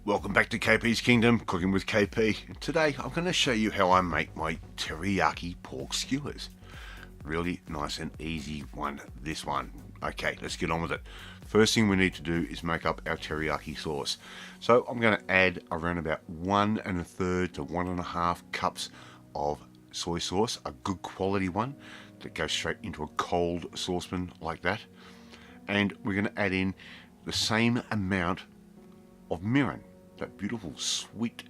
Welcome back to KP's Kingdom, Cooking with KP. Today I'm going to show you how I make my teriyaki pork skewers. Really nice and easy one, this one. Okay, let's get on with it. First thing we need to do is make up our teriyaki sauce. So I'm going to add around about 1 1/3 to 1.5 cups of soy sauce, a good quality one that goes straight into a cold saucepan like that. And we're going to add in the same amount of mirin, that beautiful sweet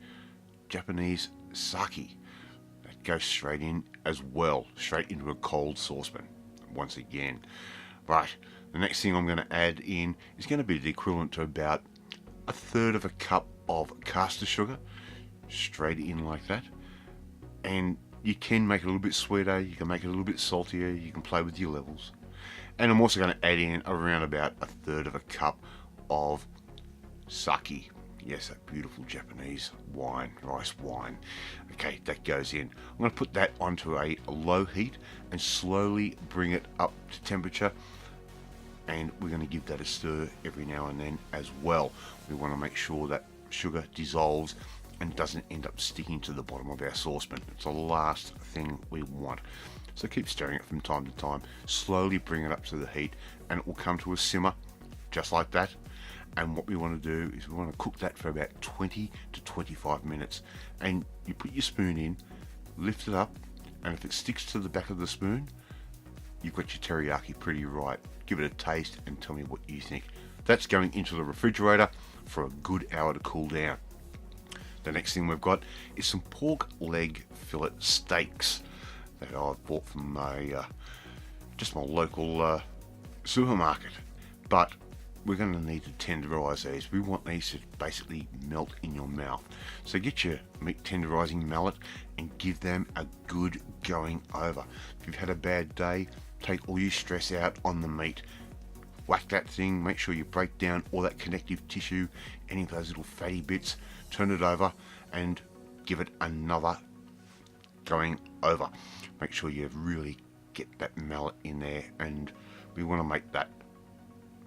Japanese sake that goes straight in as well, straight into a cold saucepan once again. Right, the next thing I'm going to add in is going to be the equivalent to about 1/3 of a cup of caster sugar, straight in like that. And you can make it a little bit sweeter, you can make it a little bit saltier, you can play with your levels. And I'm also going to add in around about 1/3 of a cup of sake. Yes, that beautiful Japanese wine, rice wine. Okay, that goes in. I'm going to put that onto a low heat and slowly bring it up to temperature. And we're going to give that a stir every now and then as well. We want to make sure that sugar dissolves and doesn't end up sticking to the bottom of our saucepan. It's the last thing we want. So keep stirring it from time to time. Slowly bring it up to the heat and it will come to a simmer just like that. And what we want to do is we want to cook that for about 20 to 25 minutes. And you put your spoon in, lift it up, and if it sticks to the back of the spoon, you've got your teriyaki pretty right. Give it a taste and tell me what you think. That's going into the refrigerator for a good hour to cool down. The next thing we've got is some pork leg fillet steaks that I've bought from just my local supermarket. But we're going to need to tenderize these. We want these to basically melt in your mouth. So get your meat tenderizing mallet and give them a good going over. If you've had a bad day, take all your stress out on the meat. Whack that thing, make sure you break down all that connective tissue, any of those little fatty bits, turn it over and give it another going over. Make sure you really get that mallet in there, and we want to make that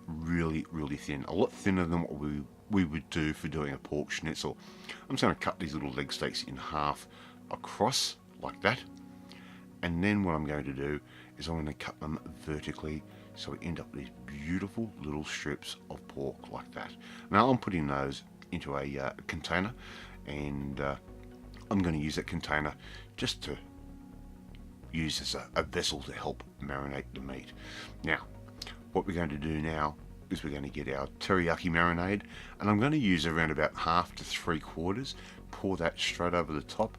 really thin, a lot thinner than what we would do for doing a pork schnitzel. I'm just going to cut these little leg steaks in half across like that, and then what I'm going to do is I'm going to cut them vertically so we end up with these beautiful little strips of pork like that. Now I'm putting those into a container, and I'm going to use that container just to use as a vessel to help marinate the meat. Now what we're going to do now is we're going to get our teriyaki marinade, and I'm going to use around about 1/2 to 3/4. Pour that straight over the top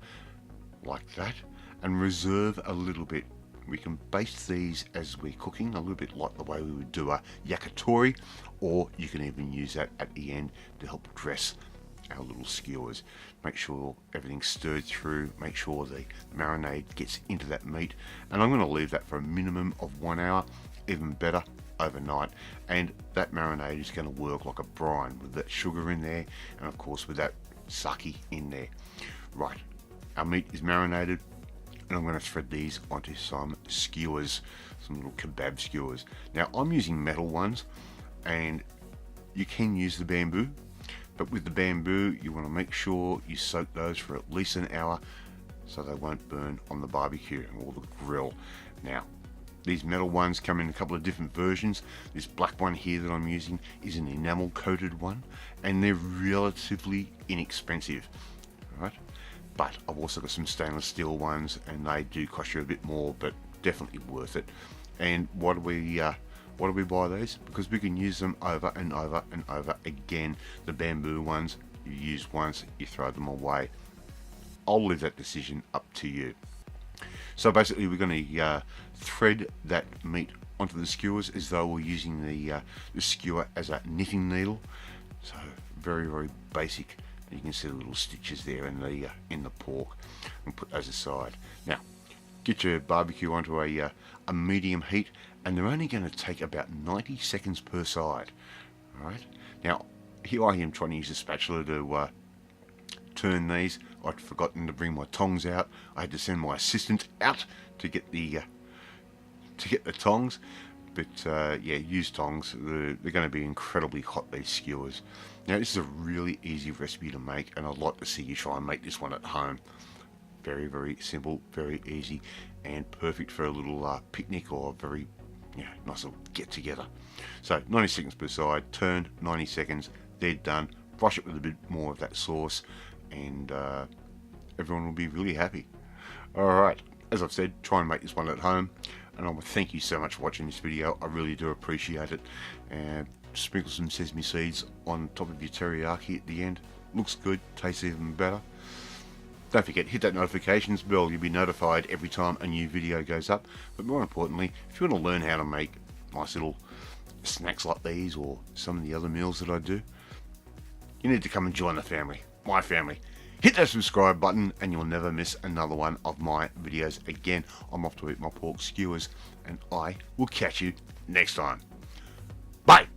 like that and reserve a little bit. We can baste these as we're cooking, a little bit like the way we would do a yakitori, or you can even use that at the end to help dress our little skewers. Make sure everything's stirred through, make sure the marinade gets into that meat, and I'm going to leave that for a minimum of 1 hour, even better overnight. And that marinade is going to work like a brine with that sugar in there, and of course with that sake in there. Right, our meat is marinated, and I'm going to thread these onto some skewers, some little kebab skewers. Now I'm using metal ones, and you can use the bamboo, but with the bamboo you want to make sure you soak those for at least an hour so they won't burn on the barbecue or the grill. Now these metal ones come in a couple of different versions. This black one here that I'm using is an enamel coated one, and they're relatively inexpensive, right? But I've also got some stainless steel ones, and they do cost you a bit more, but definitely worth it. And why do we buy these? Because we can use them over and over and over again. The bamboo ones, you use once, you throw them away. I'll leave that decision up to you. So basically we're going to thread that meat onto the skewers as though we're using the skewer as a knitting needle. So very basic. You can see the little stitches there in the pork, and put those aside. Now get your barbecue onto a medium heat, and they're only going to take about 90 seconds per side. Alright, now here I am trying to use a spatula to turn these. I'd forgotten to bring my tongs out. I had to send my assistant out to get the tongs. But yeah, use tongs. They're going to be incredibly hot, these skewers. Now this is a really easy recipe to make, and I'd like to see you try and make this one at home. Very, very simple, very easy, and perfect for a little picnic or a very nice little get together. So 90 seconds per side, turn 90 seconds, they're done. Brush it with a bit more of that sauce, and everyone will be really happy. Alright, as I've said, try and make this one at home, and I want to thank you so much for watching this video. I really do appreciate it. And sprinkle some sesame seeds on top of your teriyaki at the end. Looks good, tastes even better. Don't forget, hit that notifications bell. You'll be notified every time a new video goes up. But more importantly, if you want to learn how to make nice little snacks like these or some of the other meals that I do, you need to come and join the family, my family. Hit that subscribe button and you'll never miss another one of my videos again. I'm off to eat my pork skewers, and I will catch you next time. Bye!